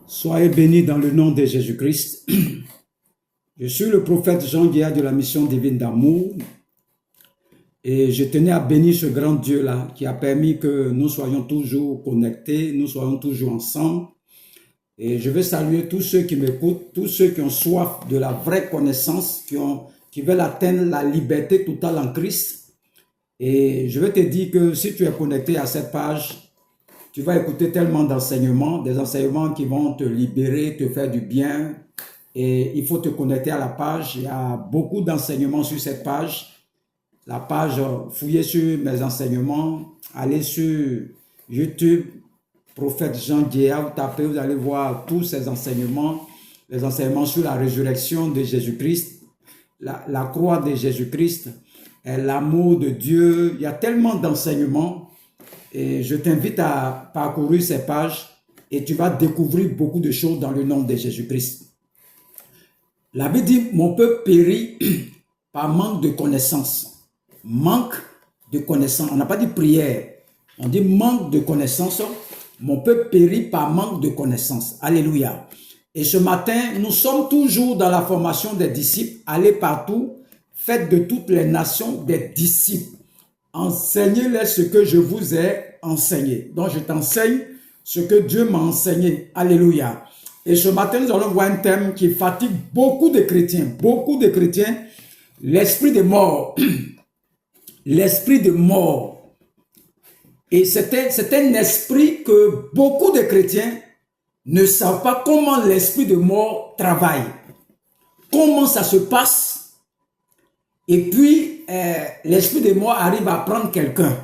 Soyez bénis dans le nom de Jésus-Christ. Je suis le prophète Jean Guéa de la mission divine d'amour et je tenais à bénir ce grand Dieu-là qui a permis que nous soyons toujours connectés, nous soyons toujours ensemble. Et je veux saluer tous ceux qui m'écoutent, tous ceux qui ont soif de la vraie connaissance, qui veulent atteindre la liberté totale en Christ. Et je veux te dire que si tu es connecté à cette page, tu vas écouter tellement d'enseignements, des enseignements qui vont te libérer, te faire du bien. Et il faut te connecter à la page. Il y a beaucoup d'enseignements sur cette page. La page, fouillez sur mes enseignements, allez sur YouTube, prophète Jean Guéa, vous tapez, vous allez voir tous ces enseignements, les enseignements sur la résurrection de Jésus-Christ, la croix de Jésus-Christ, l'amour de Dieu. Il y a tellement d'enseignements et je t'invite à parcourir ces pages et tu vas découvrir beaucoup de choses dans le nom de Jésus-Christ. La Bible dit, mon peuple périt par manque de connaissance. Manque de connaissance. On n'a pas dit prière. On dit manque de connaissance. Mon peuple périt par manque de connaissance. Alléluia. Et ce matin, nous sommes toujours dans la formation des disciples. Allez partout. Faites de toutes les nations des disciples. Enseignez-les ce que je vous ai enseigné. Donc, je t'enseigne ce que Dieu m'a enseigné. Alléluia. Et ce matin, nous allons voir un thème qui fatigue beaucoup de chrétiens. Beaucoup de chrétiens. L'esprit de mort. L'esprit de mort. Et c'est un esprit que beaucoup de chrétiens ne savent pas comment l'esprit de mort travaille. Comment ça se passe. Et puis, l'esprit de mort arrive à prendre quelqu'un.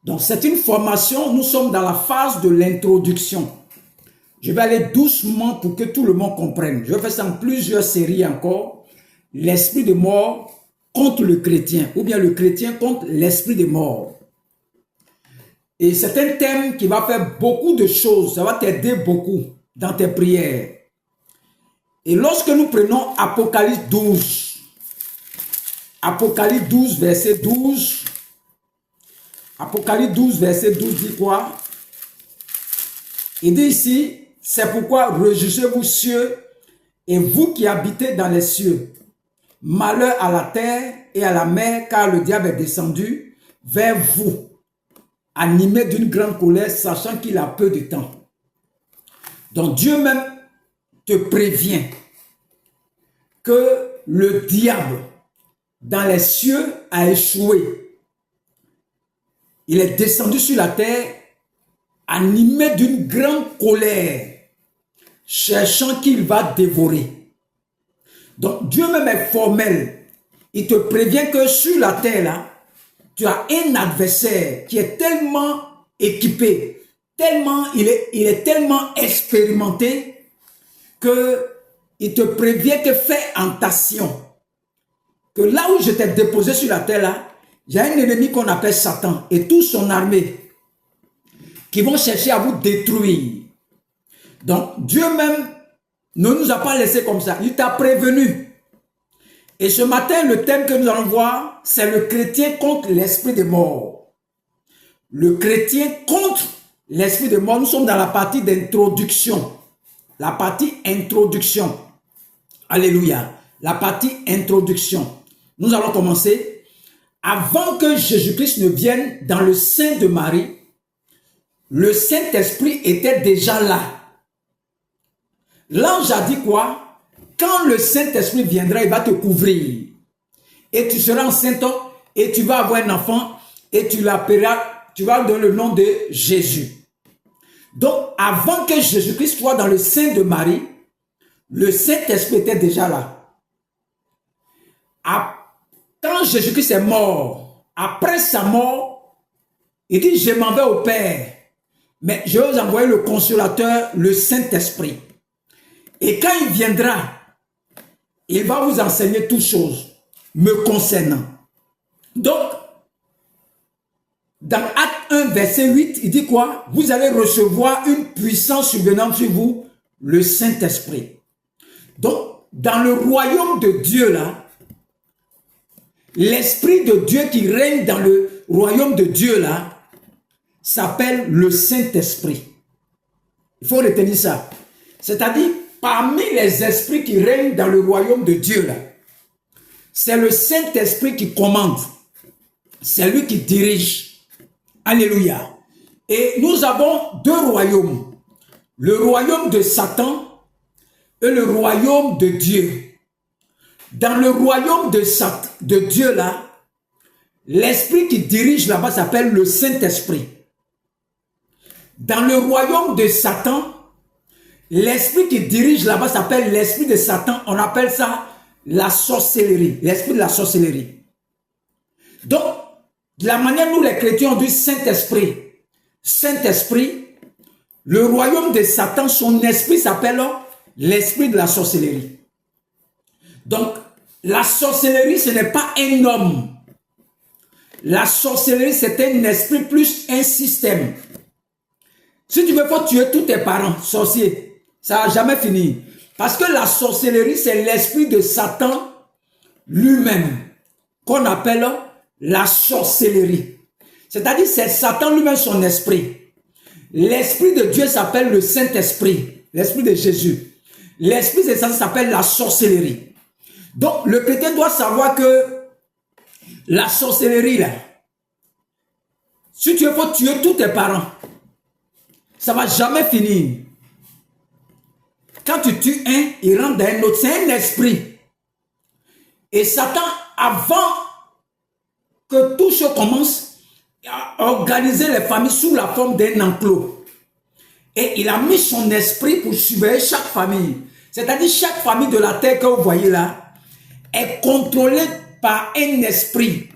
Donc, c'est une formation. Nous sommes dans la phase de l'introduction. Je vais aller doucement pour que tout le monde comprenne. Je vais faire ça en plusieurs séries encore. L'esprit de mort contre le chrétien, ou bien le chrétien contre l'esprit de mort. Et c'est un thème qui va faire beaucoup de choses. Ça va t'aider beaucoup dans tes prières. Et lorsque nous prenons Apocalypse 12, Apocalypse 12, verset 12. Apocalypse 12, verset 12 dit quoi? Il dit ici, c'est pourquoi réjouissez-vous cieux et vous qui habitez dans les cieux. Malheur à la terre et à la mer, car le diable est descendu vers vous, animé d'une grande colère, sachant qu'il a peu de temps. Donc Dieu même te prévient que le diable dans les cieux a échoué. Il est descendu sur la terre, animé d'une grande colère, cherchant qu'il va dévorer. Donc, Dieu même est formel. Il te prévient que sur la terre, là, tu as un adversaire qui est tellement équipé, il est tellement expérimenté que il te prévient que fais attention. Que là où je t'ai déposé sur la terre, là, il y a un ennemi qu'on appelle Satan et toute son armée qui vont chercher à vous détruire. Donc, Dieu même ne nous a pas laissé comme ça. Il t'a prévenu. Et ce matin, le thème que nous allons voir, c'est le chrétien contre l'esprit de mort. Le chrétien contre l'esprit de mort. Nous sommes dans la partie d'introduction. La partie introduction. Alléluia. La partie introduction. Nous allons commencer. Avant que Jésus-Christ ne vienne dans le sein de Marie, le Saint-Esprit était déjà là. L'ange a dit quoi? Quand le Saint-Esprit viendra, il va te couvrir. Et tu seras enceinte et tu vas avoir un enfant et tu l'appelleras, tu vas donner le nom de Jésus. Donc, avant que Jésus-Christ soit dans le sein de Marie, le Saint-Esprit était déjà là. Quand Jésus-Christ est mort, après sa mort, il dit, je m'en vais au Père, mais je vais vous envoyer le consolateur, le Saint-Esprit. Et quand il viendra, il va vous enseigner toutes choses me concernant. Donc, dans Acte 1, verset 8, il dit quoi? Vous allez recevoir une puissance survenant sur vous, le Saint-Esprit. Donc, dans le royaume de Dieu, là, l'Esprit de Dieu qui règne dans le royaume de Dieu, là, s'appelle le Saint-Esprit. Il faut retenir ça. C'est-à-dire, parmi les esprits qui règnent dans le royaume de Dieu, là, c'est le Saint-Esprit qui commande. C'est lui qui dirige. Alléluia. Et nous avons deux royaumes. Le royaume de Satan et le royaume de Dieu. Dans le royaume de Dieu, là, l'esprit qui dirige là-bas s'appelle le Saint-Esprit. Dans le royaume de Satan, l'esprit qui dirige là-bas s'appelle l'esprit de Satan. On appelle ça la sorcellerie, l'esprit de la sorcellerie. Donc, de la manière dont les chrétiens ont dit Saint-Esprit, Saint-Esprit, le royaume de Satan, son esprit s'appelle l'esprit de la sorcellerie. Donc, la sorcellerie, ce n'est pas un homme. La sorcellerie, c'est un esprit plus un système. Si tu veux, faut tuer tous tes parents, sorciers. Ça n'a jamais fini. Parce que la sorcellerie, c'est l'esprit de Satan lui-même, qu'on appelle la sorcellerie. C'est-à-dire, c'est Satan lui-même son esprit. L'esprit de Dieu s'appelle le Saint-Esprit, l'esprit de Jésus. L'esprit de Satan s'appelle la sorcellerie. Donc, le chrétien doit savoir que la sorcellerie, là, si tu veux, faut tuer tous tes parents. Ça ne va jamais finir. Quand tu tues un, il rentre dans un autre. C'est un esprit. Et Satan, avant que tout ce commence, à organiser les familles sous la forme d'un enclos. Et il a mis son esprit pour surveiller chaque famille. C'est-à-dire chaque famille de la terre que vous voyez là est contrôlée par un esprit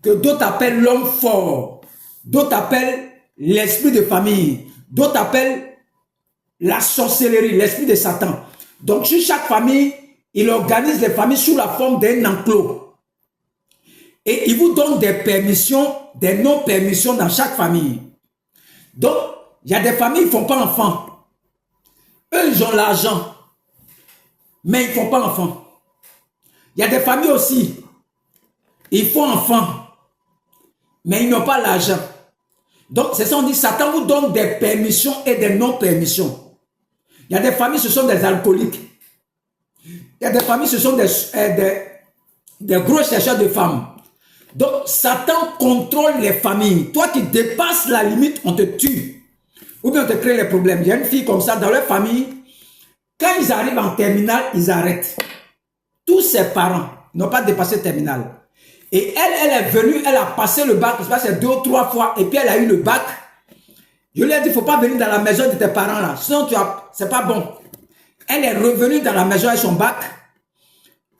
que d'autres appellent l'homme fort, d'autres appellent l'esprit de famille, d'autres appellent la sorcellerie, l'esprit de Satan. Donc sur chaque famille, il organise les familles sous la forme d'un enclos. Et il vous donne des permissions, des non-permissions dans chaque famille. Donc, il y a des familles qui ne font pas enfant. Eux, ils ont l'argent, mais ils ne font pas enfant. Il y a des familles aussi, ils font enfant, mais ils n'ont pas l'argent. Donc, c'est ça, on dit, Satan vous donne des permissions et des non-permissions. Il y a des familles, ce sont des alcooliques. Il y a des familles, ce sont des gros chercheurs de femmes. Donc, Satan contrôle les familles. Toi qui dépasses la limite, on te tue. Ou bien on te crée les problèmes. Il y a une fille comme ça dans leur famille. Quand ils arrivent en terminale, ils arrêtent. Tous ses parents n'ont pas dépassé terminale. Et elle est venue, elle a passé le bac, je sais pas, c'est 2 ou 3 fois, et puis elle a eu le bac. Je lui ai dit, il ne faut pas venir dans la maison de tes parents là, sinon c'est pas bon. Elle est revenue dans la maison avec son bac.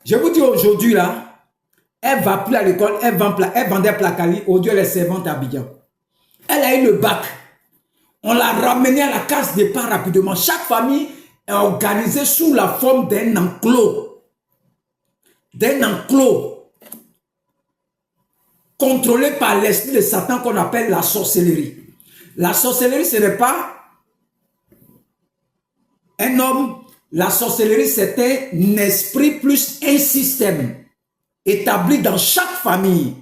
Je vous dis aujourd'hui là, elle ne va plus à l'école, elle vendait placali, aujourd'hui elle est servante à Abidjan. Elle a eu le bac. On l'a ramenée à la case départ rapidement. Chaque famille est organisée sous la forme d'un enclos. D'un enclos. Contrôlé par l'esprit de Satan qu'on appelle la sorcellerie. La sorcellerie, ce n'est pas un homme. La sorcellerie, c'est un esprit plus un système établi dans chaque famille.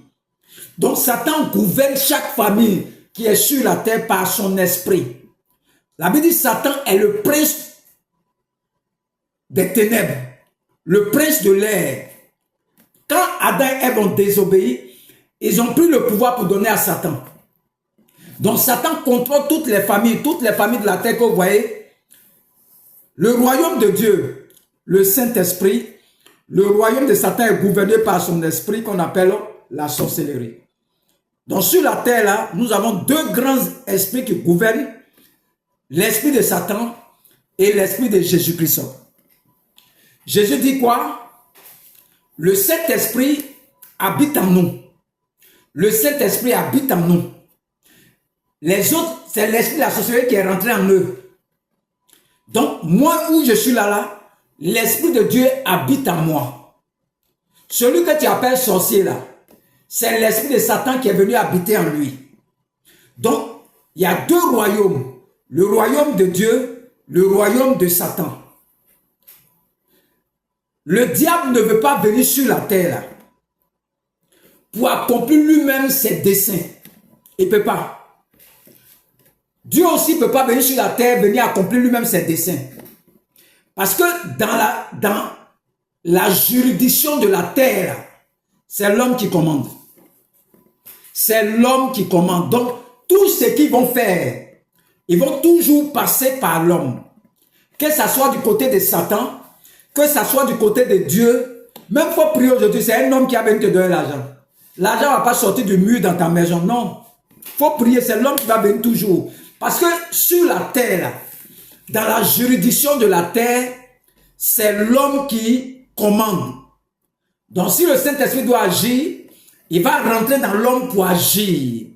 Donc Satan gouverne chaque famille qui est sur la terre par son esprit. La Bible dit Satan est le prince des ténèbres, le prince de l'air. Quand Adam et Ève ont désobéi, ils ont pris le pouvoir pour donner à Satan. Donc Satan contrôle toutes les familles de la terre que vous voyez. Le royaume de Dieu, le Saint-Esprit, le royaume de Satan est gouverné par son esprit qu'on appelle la sorcellerie. Donc sur la terre là, nous avons deux grands esprits qui gouvernent, l'esprit de Satan et l'esprit de Jésus-Christ. Jésus dit quoi? Le Saint-Esprit habite en nous. Le Saint-Esprit habite en nous. Les autres, c'est l'esprit de la sorcellerie qui est rentré en eux. Donc, moi où je suis là, l'esprit de Dieu habite en moi. Celui que tu appelles sorcier là, c'est l'esprit de Satan qui est venu habiter en lui. Donc, il y a deux royaumes. Le royaume de Dieu, le royaume de Satan. Le diable ne veut pas venir sur la terre là, pour accomplir lui-même ses desseins. Il ne peut pas. Dieu aussi ne peut pas venir sur la terre, venir accomplir lui-même ses desseins. Parce que dans la juridiction de la terre, c'est l'homme qui commande. C'est l'homme qui commande. Donc, tout ce qu'ils vont faire, ils vont toujours passer par l'homme. Que ça soit du côté de Satan, que ça soit du côté de Dieu. Même faut prier aujourd'hui, c'est un homme qui a venu te donner l'argent. L'argent ne va pas sortir du mur dans ta maison, non. Faut prier, c'est l'homme qui va venir toujours. Parce que sur la terre, dans la juridiction de la terre, c'est l'homme qui commande. Donc si le Saint-Esprit doit agir, il va rentrer dans l'homme pour agir.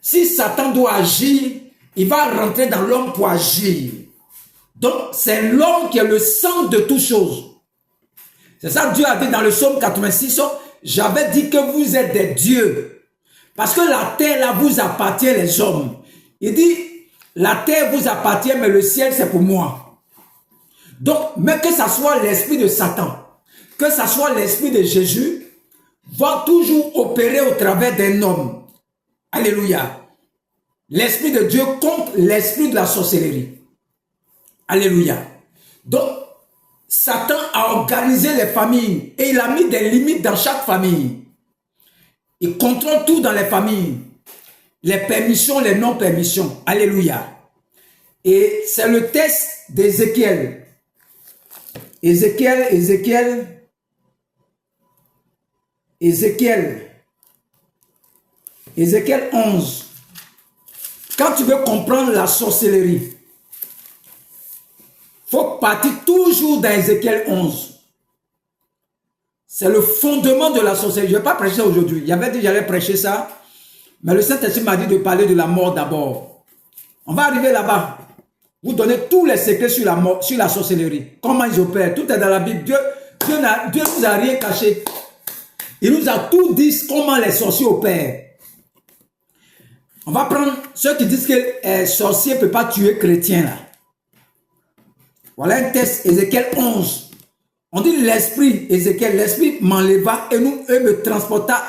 Si Satan doit agir, il va rentrer dans l'homme pour agir. Donc c'est l'homme qui est le centre de toutes choses. C'est ça que Dieu a dit dans le psaume 86, j'avais dit que vous êtes des dieux. Parce que la terre là vous appartient les hommes. Il dit, la terre vous appartient mais le ciel c'est pour moi. Donc, mais que ça soit l'esprit de Satan, que ça soit l'esprit de Jésus, va toujours opérer au travers d'un homme. Alléluia. L'esprit de Dieu contre l'esprit de la sorcellerie. Alléluia. Donc, Satan a organisé les familles et il a mis des limites dans chaque famille. Il contrôle tout dans les familles. Les permissions, les non-permissions. Alléluia. Et c'est le test d'Ézéchiel. Ézéchiel 11. Quand tu veux comprendre la sorcellerie, il faut partir toujours dans Ézéchiel 11. C'est le fondement de la sorcellerie. Je ne vais pas prêcher ça aujourd'hui. Il y avait dit que j'allais prêcher ça. Mais le Saint-Esprit m'a dit de parler de la mort d'abord. On va arriver là-bas. Vous donnez tous les secrets sur la mort, sur la sorcellerie. Comment ils opèrent. Tout est dans la Bible. Dieu ne nous a rien caché. Il nous a tout dit comment les sorciers opèrent. On va prendre ceux qui disent que un sorcier ne peut pas tuer chrétien là. Voilà un texte, Ézéchiel 11. On dit l'esprit, Ézéchiel, l'esprit m'enleva et me transporta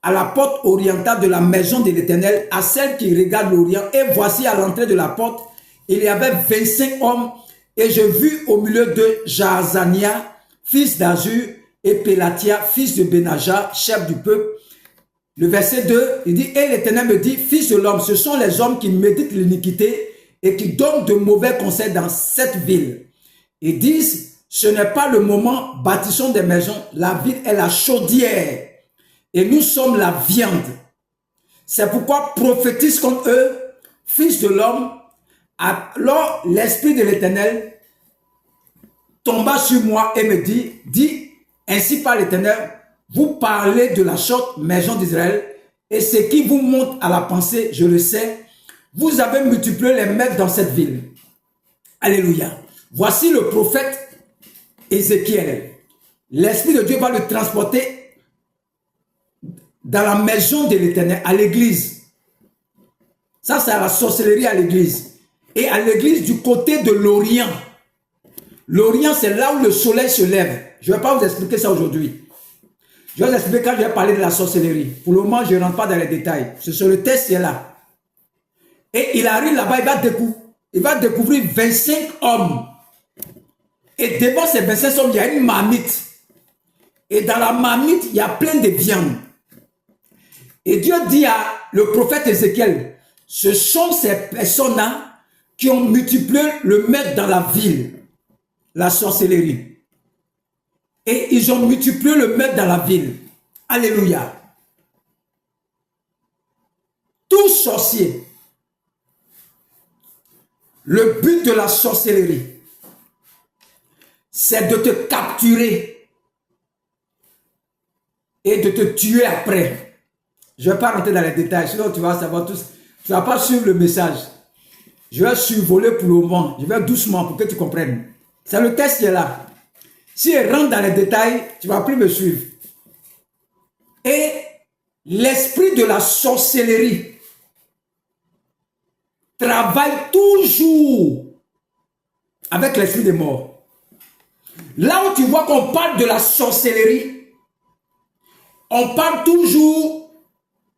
à la porte orientale de la maison de l'Éternel, à celle qui regarde l'Orient. Et voici à l'entrée de la porte, il y avait 25 hommes. Et je vis au milieu de Jaazania, fils d'Azur, et Pélatia, fils de Benaja, chef du peuple. Le verset 2, il dit, et l'Éternel me dit, fils de l'homme, ce sont les hommes qui méditent l'iniquité et qui donnent de mauvais conseils dans cette ville. Ils disent, ce n'est pas le moment, bâtissons des maisons, la ville est la chaudière et nous sommes la viande. C'est pourquoi prophétise contre eux, fils de l'homme. Alors l'esprit de l'Éternel tomba sur moi et me dit, ainsi par l'Éternel, vous parlez de la chaude maison d'Israël et ce qui vous monte à la pensée, je le sais, vous avez multiplié les maîtres dans cette ville. Alléluia. Voici le prophète Ézéchiel. L'Esprit de Dieu va le transporter dans la maison de l'Éternel, à l'église. Ça, c'est la sorcellerie à l'église. Et à l'église du côté de l'Orient. L'Orient, c'est là où le soleil se lève. Je ne vais pas vous expliquer ça aujourd'hui. Je vais vous expliquer quand je vais parler de la sorcellerie. Pour le moment, je ne rentre pas dans les détails. C'est sur le test qui est là. Et il arrive là-bas, il va découvrir 25 hommes. Et devant ces 25 hommes, il y a une marmite. Et dans la marmite, il y a plein de viande. Et Dieu dit à le prophète Ézéchiel, ce sont ces personnes-là qui ont multiplié le maître dans la ville, la sorcellerie. Et ils ont multiplié le maître dans la ville. Alléluia. Tout sorcier, le but de la sorcellerie, c'est de te capturer et de te tuer après. Je ne vais pas rentrer dans les détails, sinon tu vas savoir tous. Tu ne vas pas suivre le message. Je vais survoler pour le moment. Je vais doucement pour que tu comprennes. C'est le test qui est là. Si je rentre dans les détails, tu ne vas plus me suivre. Et l'esprit de la sorcellerie travaille toujours avec l'esprit des morts. Là où tu vois qu'on parle de la sorcellerie, on parle toujours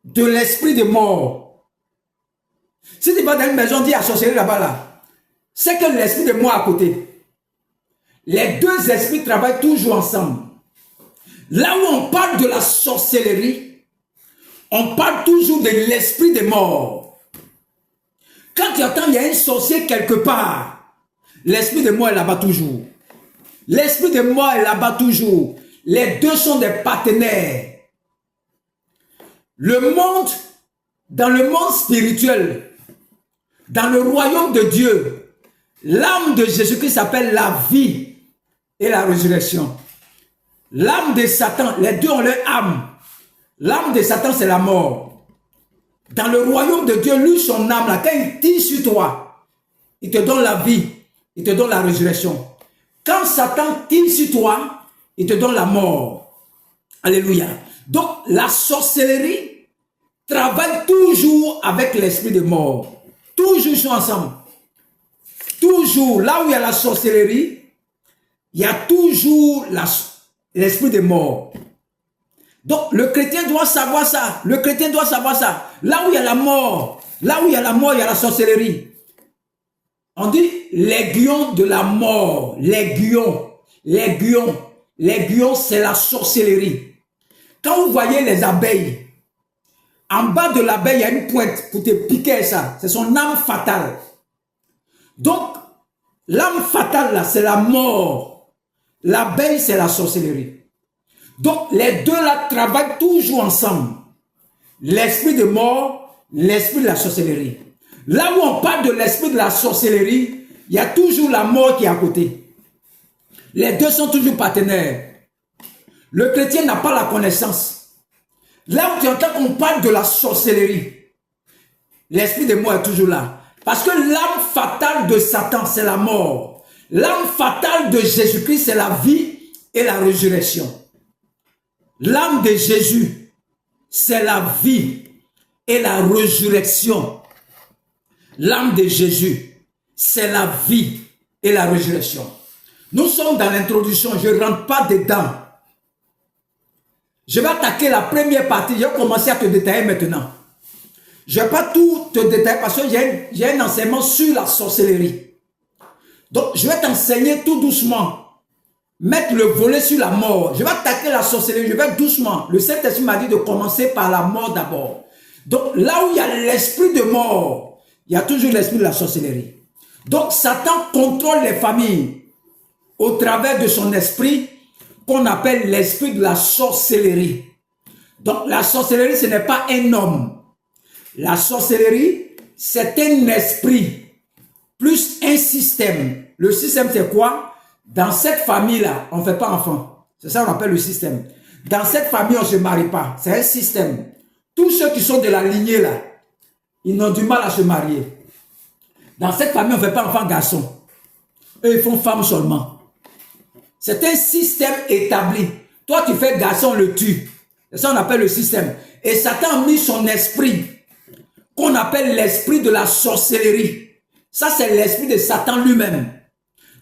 de l'esprit des morts. Si tu vas dans une maison, dis à sorcellerie là-bas, là, c'est que l'esprit des morts à côté. les deux esprits travaillent toujours ensemble. Là où on parle de la sorcellerie, on parle toujours de l'esprit des morts. Quand tu entends, il y a un sorcier quelque part, l'esprit des morts est là-bas toujours. L'esprit des morts est là-bas toujours. Les deux sont des partenaires. Le monde, dans le monde spirituel, dans le royaume de Dieu, l'âme de Jésus-Christ s'appelle la vie et la résurrection. L'âme de Satan, les deux ont leur âme. L'âme de Satan, c'est la mort. Dans le royaume de Dieu, lui, son âme, là, quand il tire sur toi, il te donne la vie, il te donne la résurrection. Quand Satan tire sur toi, il te donne la mort. Alléluia. Donc, la sorcellerie travaille toujours avec l'esprit de mort. Toujours, ils sont ensemble. Toujours, là où il y a la sorcellerie, il y a toujours l'esprit de mort. Donc, le chrétien doit savoir ça. Le chrétien doit savoir ça. Là où il y a la mort, là où il y a la mort, il y a la sorcellerie. On dit l'aiguillon de la mort. L'aiguillon. L'aiguillon. L'aiguillon, c'est la sorcellerie. Quand vous voyez les abeilles, en bas de l'abeille, il y a une pointe pour te piquer ça. C'est son âme fatale. Donc, l'âme fatale, là, c'est la mort. L'abeille, c'est la sorcellerie. Donc, les deux là travaillent toujours ensemble. L'esprit de mort, l'esprit de la sorcellerie. Là où on parle de l'esprit de la sorcellerie, il y a toujours la mort qui est à côté. Les deux sont toujours partenaires. Le chrétien n'a pas la connaissance. Là où tu entends qu'on parle de la sorcellerie, l'esprit de mort est toujours là. Parce que l'âme fatale de Satan, c'est la mort. L'âme fatale de Jésus-Christ, c'est la vie et la résurrection. L'âme de Jésus, c'est la vie et la résurrection. L'âme de Jésus, c'est la vie et la résurrection. Nous sommes dans l'introduction, je ne rentre pas dedans. Je vais attaquer la première partie, je vais commencer à te détailler maintenant. Je ne vais pas tout te détailler parce que j'ai un enseignement sur la sorcellerie. Donc, je vais t'enseigner tout doucement. Mettre le volet sur la mort. Je vais attaquer la sorcellerie, je vais doucement. Le Saint-Esprit m'a dit de commencer par la mort d'abord. Donc, là où il y a l'esprit de mort, il y a toujours l'esprit de la sorcellerie. Donc, Satan contrôle les familles au travers de son esprit qu'on appelle l'esprit de la sorcellerie. Donc, la sorcellerie, ce n'est pas un homme. La sorcellerie, c'est un esprit plus un système. Le système, c'est quoi? Dans cette famille-là, on ne fait pas enfant. C'est ça qu'on appelle le système. Dans cette famille, on ne se marie pas. C'est un système. Tous ceux qui sont de la lignée, là, ils ont du mal à se marier. Dans cette famille, on ne fait pas enfant garçon. Eux, ils font femme seulement. C'est un système établi. Toi, tu fais garçon, on le tue. C'est ça qu'on appelle le système. Et Satan a mis son esprit, qu'on appelle l'esprit de la sorcellerie. Ça, c'est l'esprit de Satan lui-même.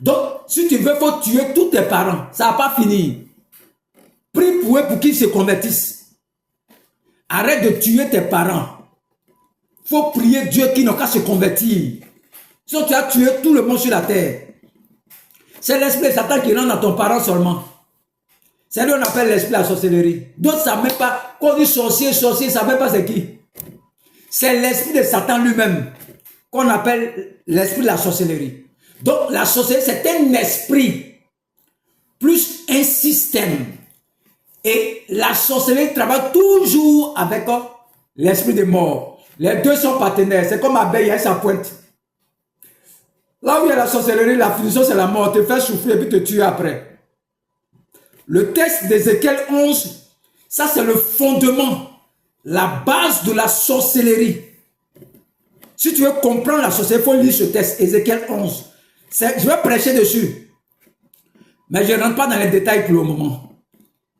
Donc, si tu veux, il faut tuer tous tes parents. Ça va pas finir. Prie pour eux pour qu'ils se convertissent. Arrête de tuer tes parents. Il faut prier Dieu qui n'a qu'à se convertir. Sinon, tu as tué tout le monde sur la terre. C'est l'esprit de Satan qui rentre dans ton parent seulement. C'est lui qu'on appelle l'esprit de la sorcellerie. D'autres ne savent même pas. Quand on dit sorcier, sorcier, ils ne savent même pas c'est qui. C'est l'esprit de Satan lui-même qu'on appelle l'esprit de la sorcellerie. Donc, la sorcellerie, c'est un esprit plus un système. Et la sorcellerie travaille toujours avec l'esprit de mort. Les deux sont partenaires. C'est comme abeille et sa pointe. Là où il y a la sorcellerie, la finition, c'est la mort. Te faire souffrir et puis te tuer après. Le texte d'Ézéchiel 11, ça c'est le fondement, la base de la sorcellerie. Si tu veux comprendre la sorcellerie, il faut lire ce texte, Ézéchiel 11. Je vais prêcher dessus. Mais je ne rentre pas dans les détails pour le moment.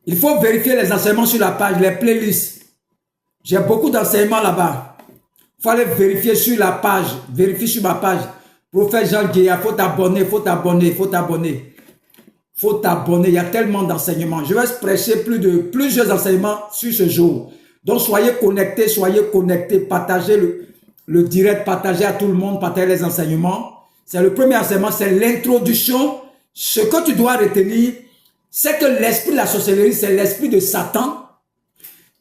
Il faut vérifier les enseignements sur la page, les playlists. J'ai beaucoup d'enseignements là-bas. Il faut aller vérifier sur la page, vérifier sur ma page. Prophète Jean Guéa, il faut t'abonner, il faut t'abonner, il faut t'abonner. Il faut t'abonner, il y a tellement d'enseignements. Je vais prêcher plusieurs enseignements sur ce jour. Donc soyez connectés, partagez le direct, partagez à tout le monde, partagez les enseignements. C'est le premier enseignement, c'est l'introduction ce que tu dois retenir, c'est que l'esprit de la sorcellerie, c'est l'esprit de Satan.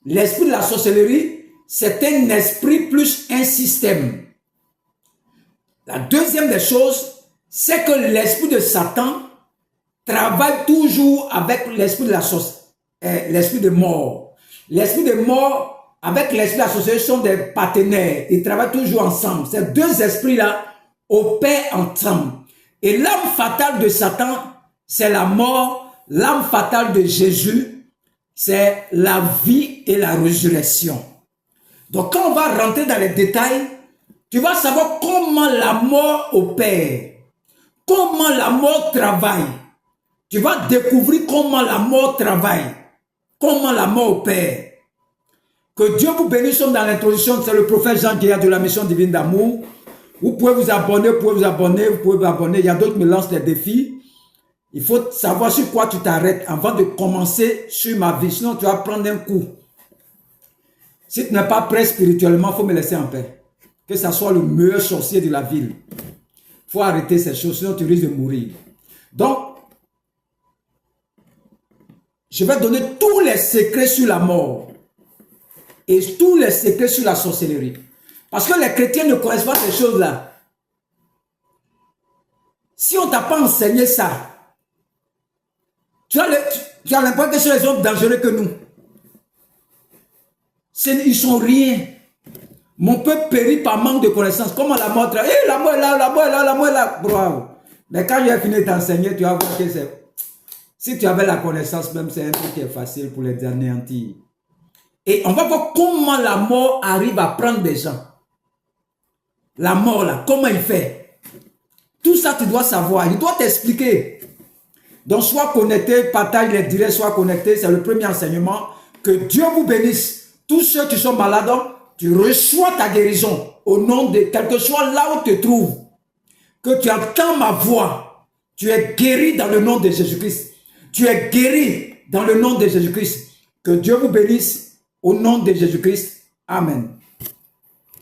L'esprit de la sorcellerie, c'est un esprit plus un système. La deuxième des choses, c'est que l'esprit de Satan travaille toujours avec l'esprit de la l'esprit de mort. L'esprit de mort avec l'esprit de la sorcellerie sont des partenaires. Ils travaillent toujours ensemble. Ces deux esprits-là opèrent ensemble. Et l'âme fatale de Satan, c'est la mort. L'âme fatale de Jésus, c'est la vie et la résurrection. Donc quand on va rentrer dans les détails, tu vas savoir comment la mort opère, comment la mort travaille. Tu vas découvrir comment la mort travaille, comment la mort opère. Que Dieu vous bénisse. Nous sommes dans l'introduction, c'est le prophète Jean Guéa de la mission divine d'amour. Vous pouvez vous abonner, vous pouvez vous abonner, vous pouvez vous abonner. Il y a d'autres qui me lancent des défis. Il faut savoir sur quoi tu t'arrêtes avant de commencer sur ma vie. Sinon, tu vas prendre un coup. Si tu n'es pas prêt spirituellement, il faut me laisser en paix. Que ça soit le meilleur sorcier de la ville. Il faut arrêter ces choses, sinon tu risques de mourir. Donc, je vais donner tous les secrets sur la mort. Et tous les secrets sur la sorcellerie. Parce que les chrétiens ne connaissent pas ces choses-là. Si on ne t'a pas enseigné ça, tu as l'impression que ces gens sont dangereux que nous. Ils sont rien. Mon peuple périt par manque de connaissances. Comment la mort travaille? La mort est là, la mort est là, la mort est là. Bravo. Mais quand j'ai fini d'enseigner, tu vas voir que c'est... Si tu avais la connaissance même, c'est un truc qui est facile pour les anéantir. Et on va voir comment la mort arrive à prendre des gens. La mort là, comment il fait. Tout ça, tu dois savoir. Il doit t'expliquer. Donc, sois connecté, partage les directs, sois connecté. C'est le premier enseignement. Que Dieu vous bénisse. Tous ceux qui sont malades, tu reçois ta guérison. Au nom de quel que soit là où tu te trouves. Que tu entends ma voix. Tu es guéri dans le nom de Jésus-Christ. Tu es guéri dans le nom de Jésus-Christ. Que Dieu vous bénisse au nom de Jésus-Christ. Amen.